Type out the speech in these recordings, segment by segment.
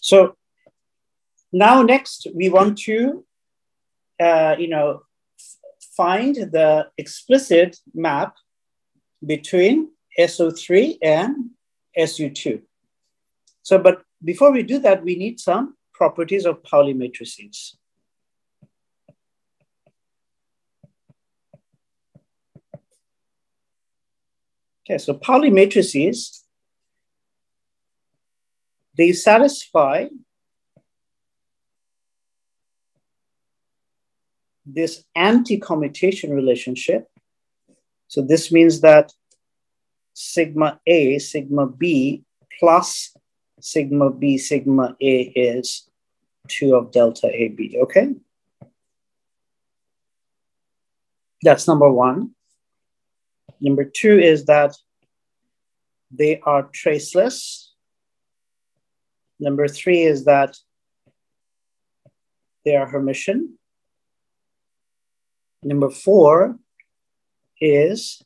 So now next we want to, find the explicit map between SO3 and SU2. So, but before we do that, we need some properties of Pauli matrices. Okay, so Pauli matrices, they satisfy this anti-commutation relationship. So this means that sigma A, sigma B plus sigma B, sigma A is 2 of delta AB, okay? That's number one. Number two is that they are traceless. Number three is that they are Hermitian. Number four is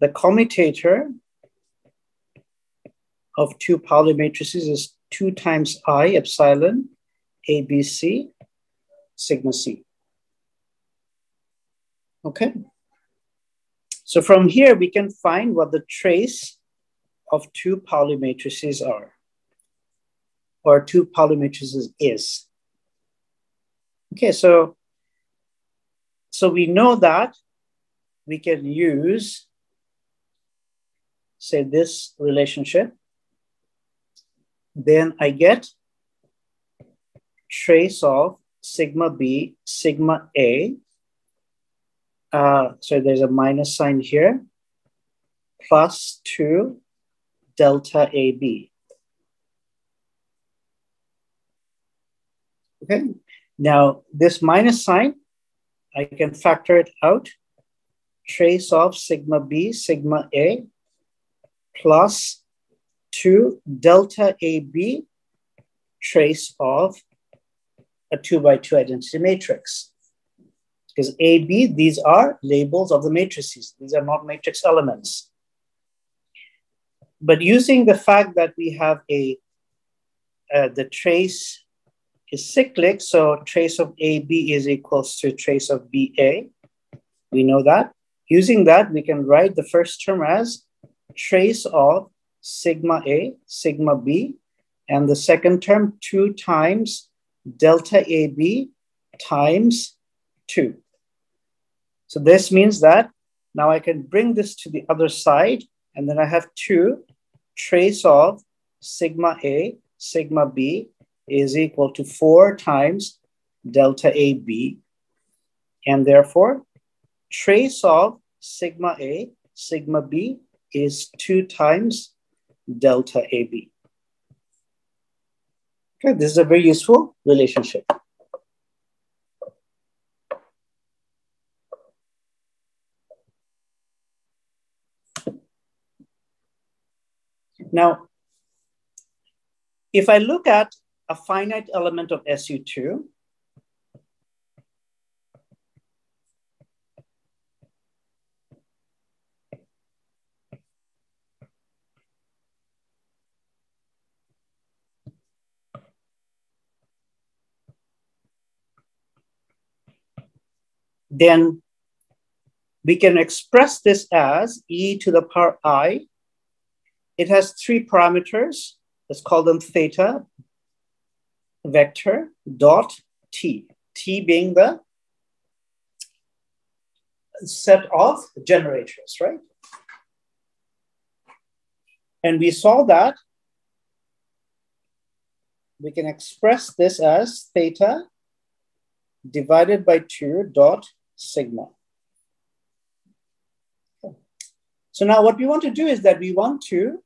the commutator of two Pauli matrices is 2 times I epsilon ABC sigma C. Okay. So from here, we can find what the trace of two Pauli matrices are, or two Pauli matrices is. Okay, so we know that we can use, say, this relationship. Then I get trace of sigma B, sigma A. So there's a minus sign here, plus 2 delta AB. Okay, now this minus sign, I can factor it out. Trace of sigma B, sigma A, plus 2 delta AB, trace of a 2 by 2 identity matrix. Because AB, these are labels of the matrices. These are not matrix elements. But using the fact that we have the trace is cyclic, so trace of AB is equals to trace of BA. We know that. Using that, we can write the first term as trace of sigma A, sigma B, and the second term 2 times delta AB times 2. So this means that now I can bring this to the other side, and then I have 2 trace of sigma A, sigma B is equal to 4 times delta AB. And therefore, trace of sigma A, sigma B is 2 times delta AB. Okay, this is a very useful relationship. Now, if I look at a finite element of SU2, then we can express this as e to the power I. It has 3 parameters. Let's call them theta, vector, dot, t. T being the set of generators, right? And we saw that we can express this as theta divided by 2 dot sigma. Okay. So now what we want to do is that we want to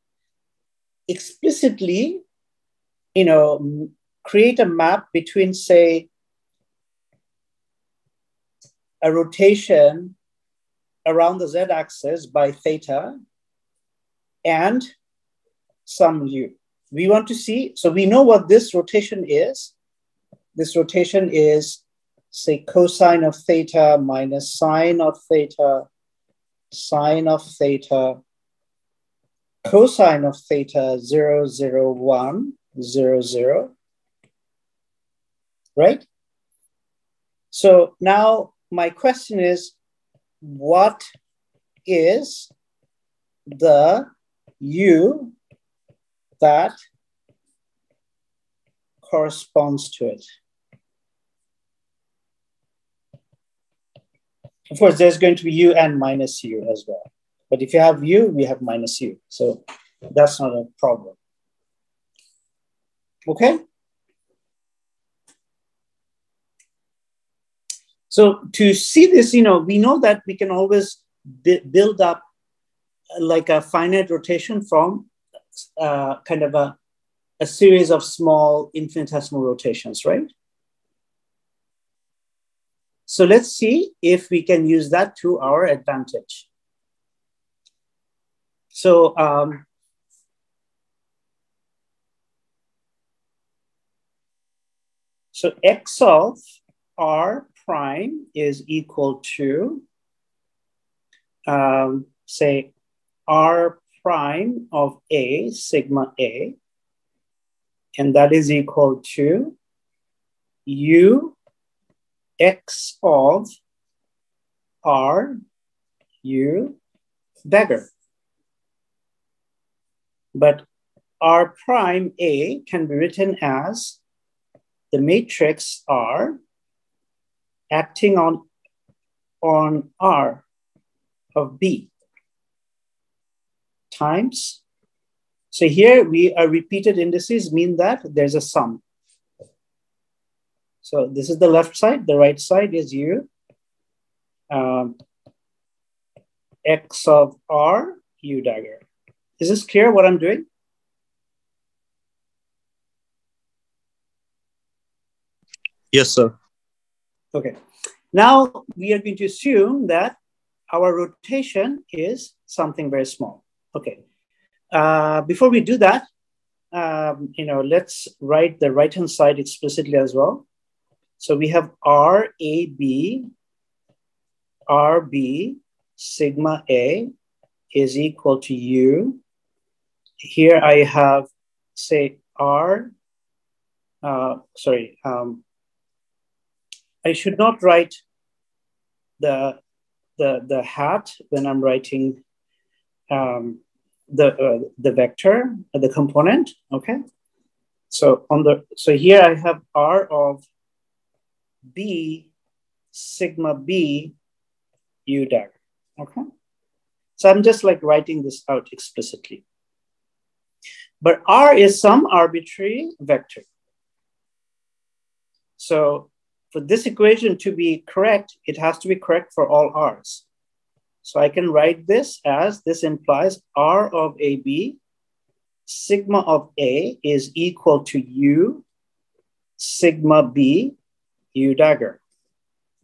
explicitly, create a map between, say, a rotation around the z-axis by theta and some u. We want to see, so we know what this rotation is. This rotation is, say, cosine of theta minus sine of theta, sine of theta, cosine of theta 0, 0, 1, 0, 0, right? So now my question is, what is the U that corresponds to it? Of course, there's going to be U and minus U as well. But if you have U, we have minus U. So that's not a problem. Okay? So to see this, we know that we can always build up like a finite rotation from kind of a series of small infinitesimal rotations, right? So let's see if we can use that to our advantage. So x of r prime is equal to, say, r prime of a, sigma a, and that is equal to u x of r u dagger. But r prime a can be written as the matrix R acting on R of B times. So here we are repeated indices mean that there's a sum. So this is the left side, the right side is U. X of R, U dagger. Is this clear what I'm doing? Yes, sir. Okay. Now we are going to assume that our rotation is something very small. Okay. Before we do that, let's write the right-hand side explicitly as well. So we have RAB, RB, sigma A is equal to U. Here I have, say, I should not write the hat when I'm writing the vector, the component. Okay. So here I have R of B sigma B U dagger. Okay. So I'm just like writing this out explicitly. But R is some arbitrary vector. So for this equation to be correct, it has to be correct for all R's. So I can write this as this implies R of AB, sigma of A is equal to U, sigma B, U dagger.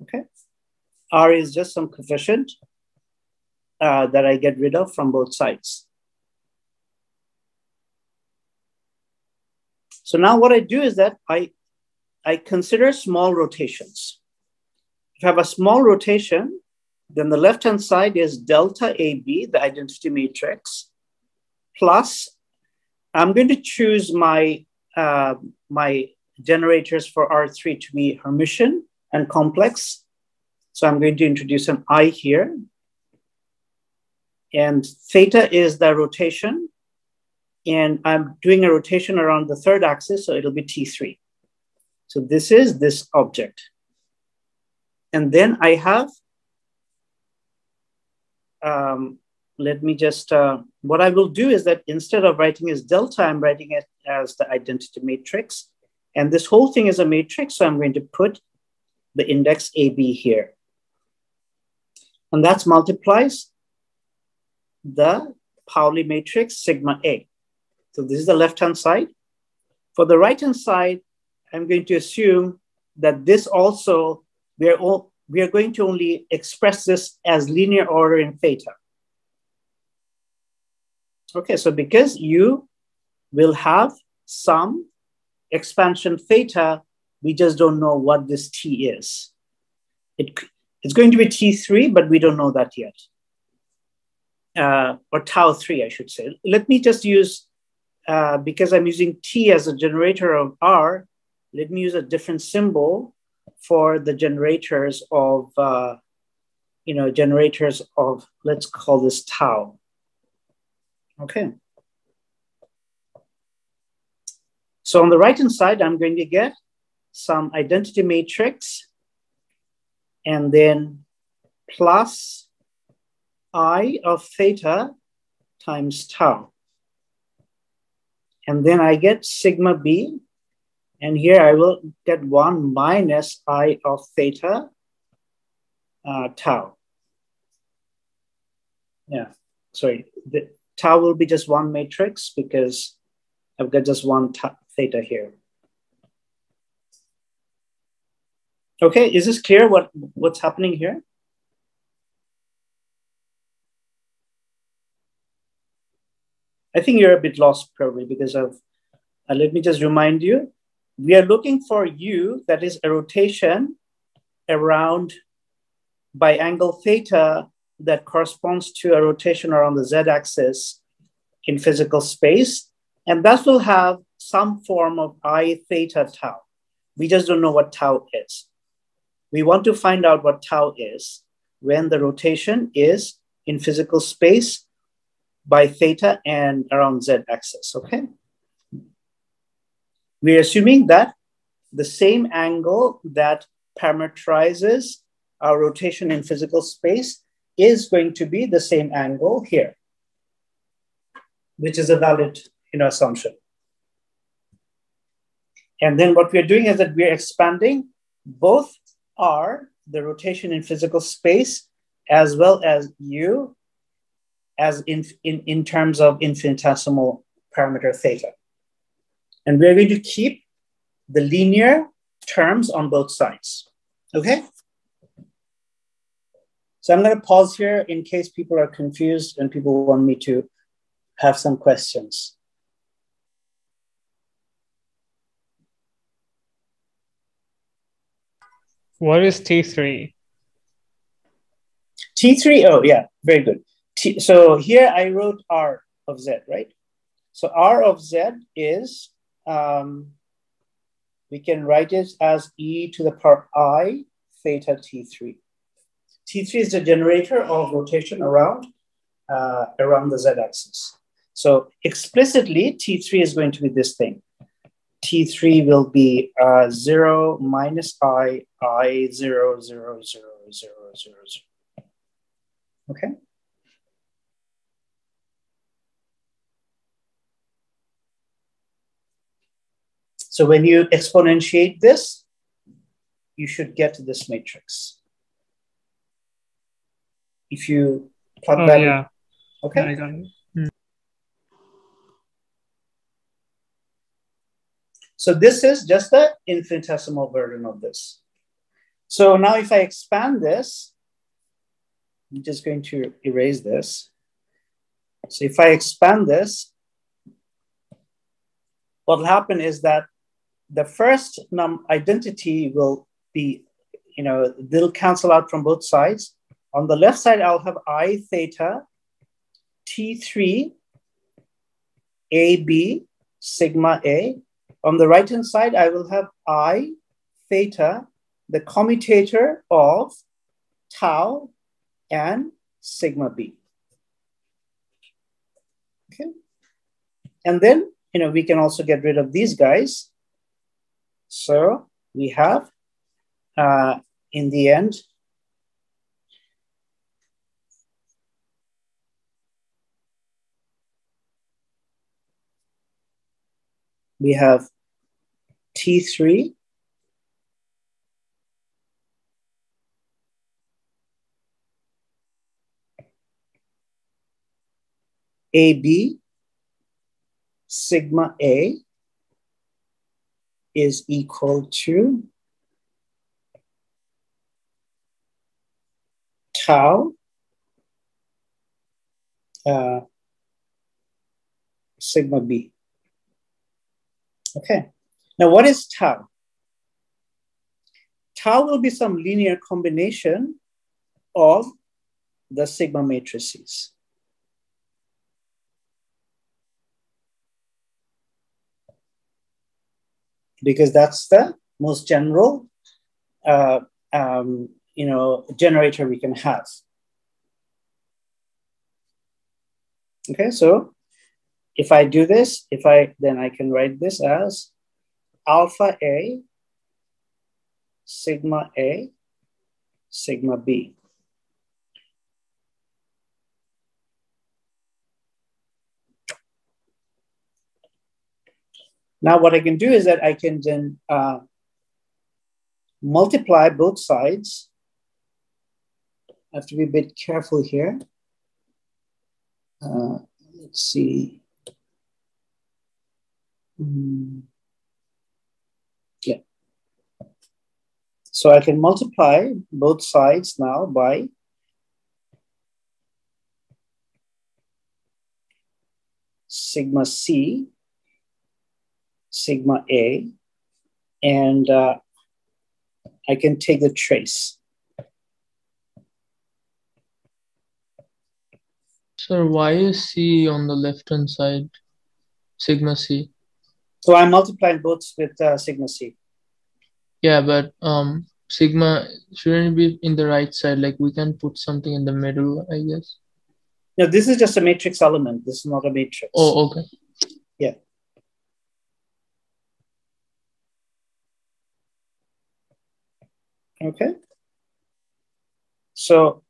Okay. R is just some coefficient that I get rid of from both sides. So now what I do is that I consider small rotations. If I have a small rotation, then the left-hand side is delta AB, the identity matrix, plus I'm going to choose my generators for R3 to be Hermitian and complex. So I'm going to introduce an I here. And theta is the rotation. And I'm doing a rotation around the third axis, so it'll be T3. So this is this object. And then I have, let me just, what I will do is that instead of writing as delta, I'm writing it as the identity matrix. And this whole thing is a matrix, so I'm going to put the index AB here. And that multiplies the Pauli matrix sigma A. So this is the left-hand side. For the right-hand side, I'm going to assume that this also, we are going to only express this as linear order in theta. Okay, so because you will have some expansion theta, we just don't know what this T is. It's going to be T3, but we don't know that yet. Or tau 3, I should say. Let me just use, because I'm using T as a generator of R, let me use a different symbol for the generators of, let's call this tau. Okay. So on the right-hand side, I'm going to get some identity matrix and then plus I of theta times tau. And then I get sigma b, and here I will get 1 minus I of theta tau. Yeah, sorry, the tau will be just one matrix because I've got just one theta here. Okay, is this clear what's happening here? I think you're a bit lost probably because of, let me just remind you, we are looking for u, that is a rotation around by angle theta that corresponds to a rotation around the z-axis in physical space. And that will have some form of I theta tau. We just don't know what tau is. We want to find out what tau is when the rotation is in physical space by theta and around z-axis, okay? We're assuming that the same angle that parameterizes our rotation in physical space is going to be the same angle here, which is a valid assumption. And then what we're doing is that we're expanding both R, the rotation in physical space, as well as U, as in terms of infinitesimal parameter theta. And we're going to keep the linear terms on both sides, okay? So I'm going to pause here in case people are confused and people want me to have some questions. What is T3? T3, oh yeah, very good. So here I wrote R of Z, right? So R of Z is, we can write it as e to the power I theta T3. T3 is the generator of rotation around the z-axis. So explicitly, T3 is going to be this thing. T3 will be 0 minus I 0, 0, 0, 0, 0, 0. Okay? So when you exponentiate this, you should get this matrix. If you plug that in. Okay. Yeah, I got it. So this is just the infinitesimal version of this. So now if I expand this, I'm just going to erase this. So if I expand this, what will happen is that the first identity will be, they'll cancel out from both sides. On the left side, I'll have I theta T3 AB sigma A. On the right-hand side, I will have I theta, the commutator of tau and sigma B. Okay. And then, we can also get rid of these guys. So we have, in the end, we have T3 AB sigma A is equal to tau sigma B. Okay, now what is tau? Tau will be some linear combination of the sigma matrices. because that's the most general generator we can have. Okay, so if I do this, then I can write this as alpha A, sigma B. Now what I can do is that I can then multiply both sides. I have to be a bit careful here. Let's see. Yeah. So I can multiply both sides now by sigma C, sigma A, and I can take the trace. Sir, why is C on the left-hand side, sigma C? So I'm multiplying both with sigma C. Yeah, but sigma shouldn't be in the right side. Like we can put something in the middle, I guess. No, this is just a matrix element. This is not a matrix. Oh, okay. Yeah. Okay. So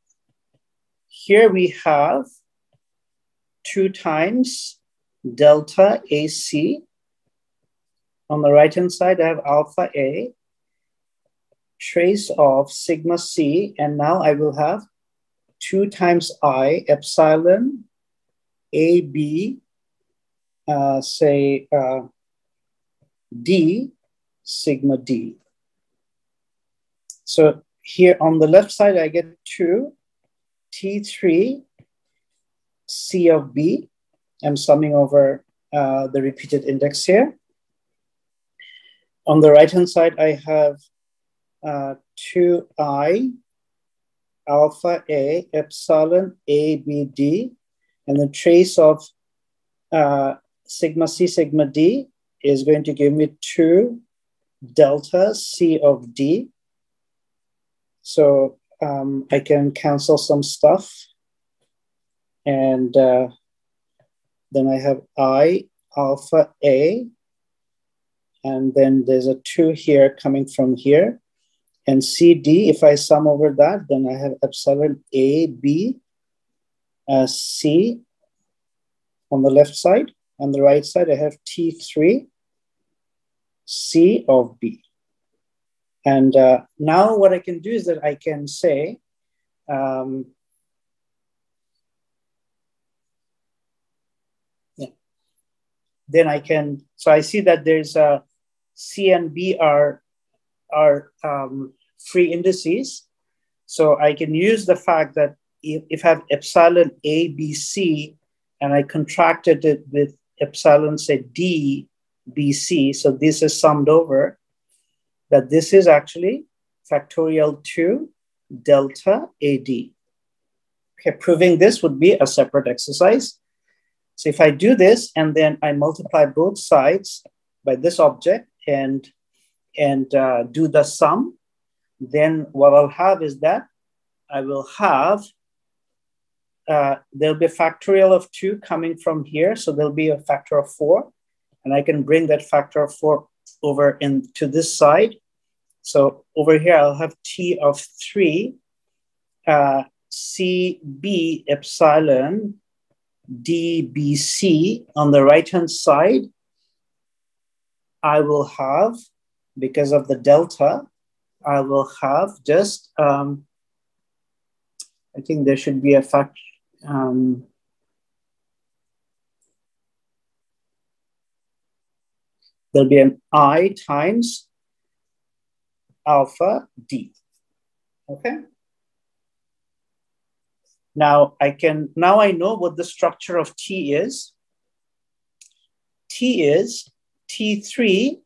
here we have 2 times delta AC. On the right-hand side, I have alpha A, trace of sigma C, and now I will have 2 times I epsilon AB, D, sigma D. So here on the left side, I get 2 T3 C of B. I'm summing over the repeated index here. On the right-hand side, I have 2I alpha A epsilon A B D, and the trace of sigma C sigma D is going to give me 2 delta C of D. So I can cancel some stuff, and then I have I alpha A, and then there's a 2 here coming from here. And CD, if I sum over that, then I have epsilon A, B, C on the left side. On the right side, I have T3, C of B. And now what I can do is that I can say, then I can, so I see that there's a C and B are free indices. So I can use the fact that if I have epsilon A, B, C, and I contracted it with epsilon, say, D, B, C, so this is summed over, that this is actually factorial 2 delta AD. Okay, proving this would be a separate exercise. So if I do this and then I multiply both sides by this object and do the sum, then what I'll have is that I will have, there'll be a factorial of 2 coming from here. So there'll be a factor of 4, and I can bring that factor of 4 over into this side. So over here, I'll have T of 3, CB epsilon DBC. On the right-hand side, I will have, because of the delta, I will have just, I think there should be a fact, there'll be an I times alpha D, okay? Now I know what the structure of T is. T is T3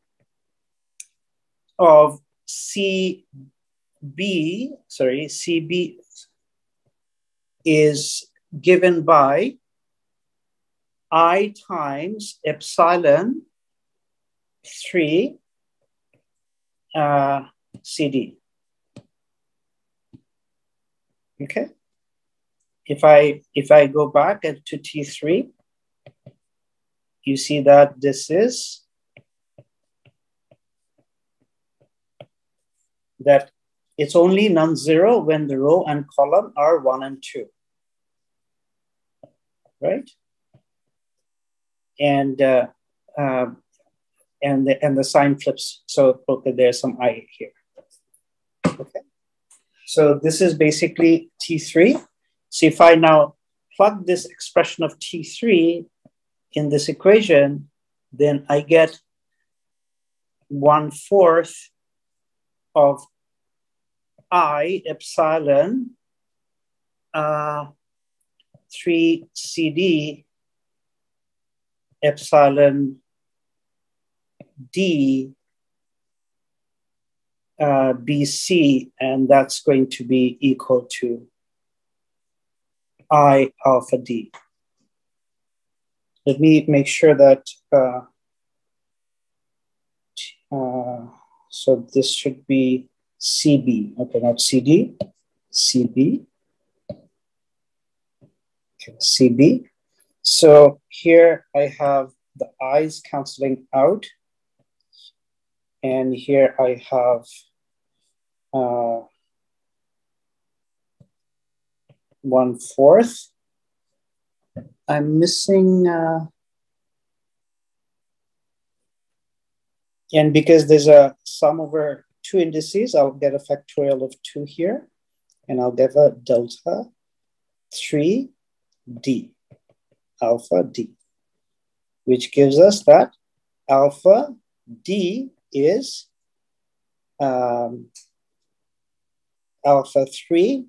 of CB is given by I times epsilon 3 CD. Okay. If I go back to T3, you see that this is that it's only non-zero when the row and column are 1 and 2, right? And the sign flips. So okay, there's some I here. Okay, so this is basically T3. So if I now plug this expression of T3 in this equation, then I get 1/4 of I epsilon 3 CD epsilon D BC, and that's going to be equal to I alpha D. Let me make sure that, so this should be CB, okay, not CD, CB, okay, CB. So here I have the I's canceling out, and here I have 1/4. I'm missing, and because there's a sum over 2 indices, I'll get a factorial of 2 here, and I'll get a delta 3D, alpha D, which gives us that alpha D is alpha 3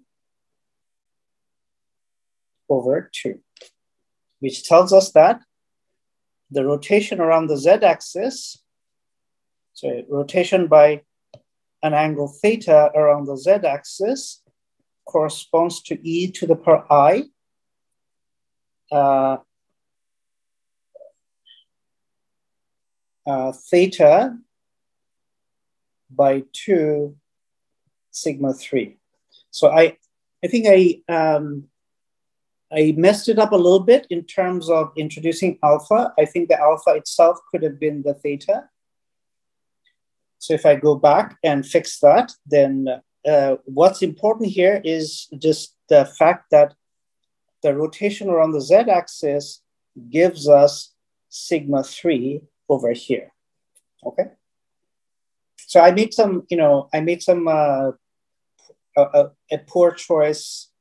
over 2, which tells us that the rotation around the z-axis, so rotation by an angle theta around the z-axis corresponds to e to the power I theta by 2 sigma 3. So I think I messed it up a little bit in terms of introducing alpha. I think the alpha itself could have been the theta. So if I go back and fix that, then what's important here is just the fact that the rotation around the z-axis gives us sigma 3 over here, okay? So I made some, a poor choice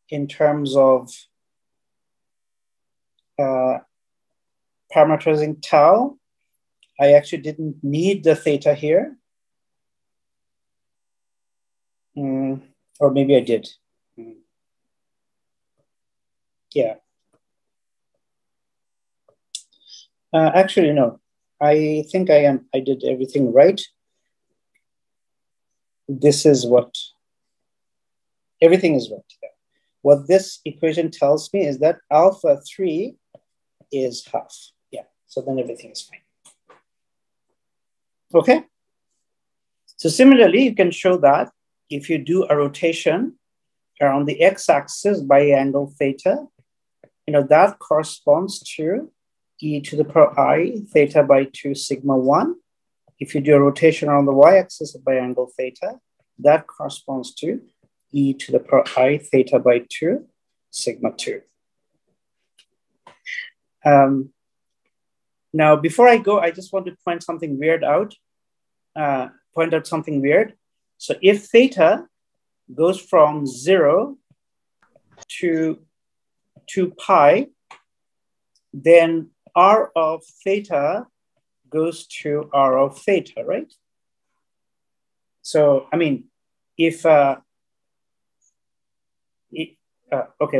in terms of parameterizing tau. I actually didn't need the theta here. Or maybe I did. Yeah. Actually, no. I think I did everything right. This is what, everything is right. Yeah. What this equation tells me is that alpha 3 is half. Yeah, so then everything is fine. Okay. So similarly, you can show that if you do a rotation around the x-axis by angle theta, that corresponds to e to the power I theta by 2 sigma 1. If you do a rotation around the y-axis by angle theta, that corresponds to e to the power I theta by 2 sigma 2. Now, before I go, I just want to point something weird out. So if theta goes from 0 to 2 pi, then r of theta goes to r of theta, right? So, I mean, if, okay,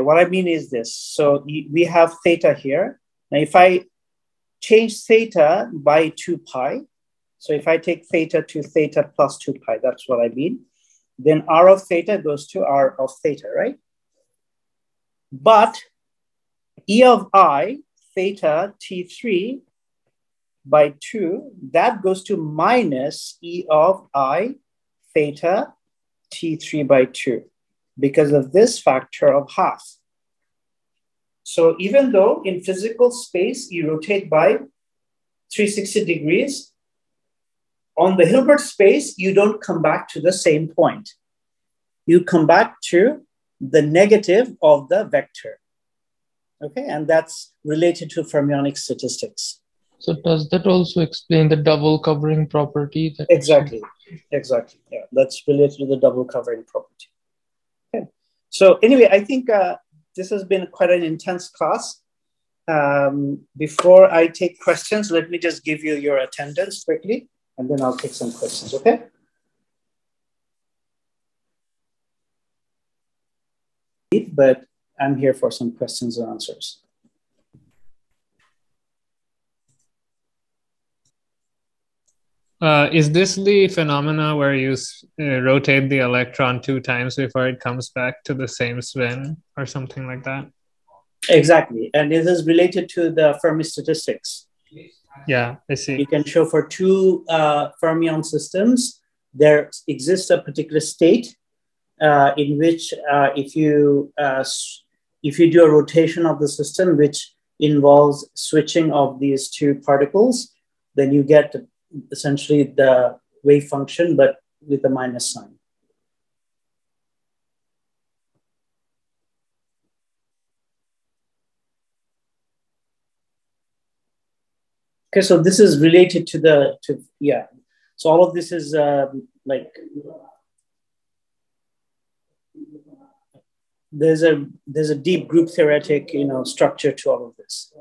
what I mean is this. So we have theta here. Now, if I change theta by 2 pi, so if I take theta to theta plus 2 pi, that's what I mean, then r of theta goes to r of theta, right? But e of I, theta t3, by 2, that goes to minus E of I theta T3 by 2 because of this factor of half. So even though in physical space you rotate by 360 degrees, on the Hilbert space, you don't come back to the same point. You come back to the negative of the vector. Okay, and that's related to fermionic statistics. So does that also explain the double covering property? Exactly. Yeah, that's related to the double covering property. Okay. So anyway, I think this has been quite an intense class. Before I take questions, let me just give you your attendance quickly, and then I'll take some questions, okay? But I'm here for some questions and answers. Is this the phenomena where you rotate the electron 2 times before it comes back to the same spin or something like that? Exactly. And it is related to the Fermi statistics. Yeah, I see. You can show for 2 fermion systems, there exists a particular state in which if you do a rotation of the system, which involves switching of these 2 particles, then you get essentially the wave function, but with a minus sign. Okay, so this is related to yeah. So all of this is like, there's a deep group theoretic, structure to all of this.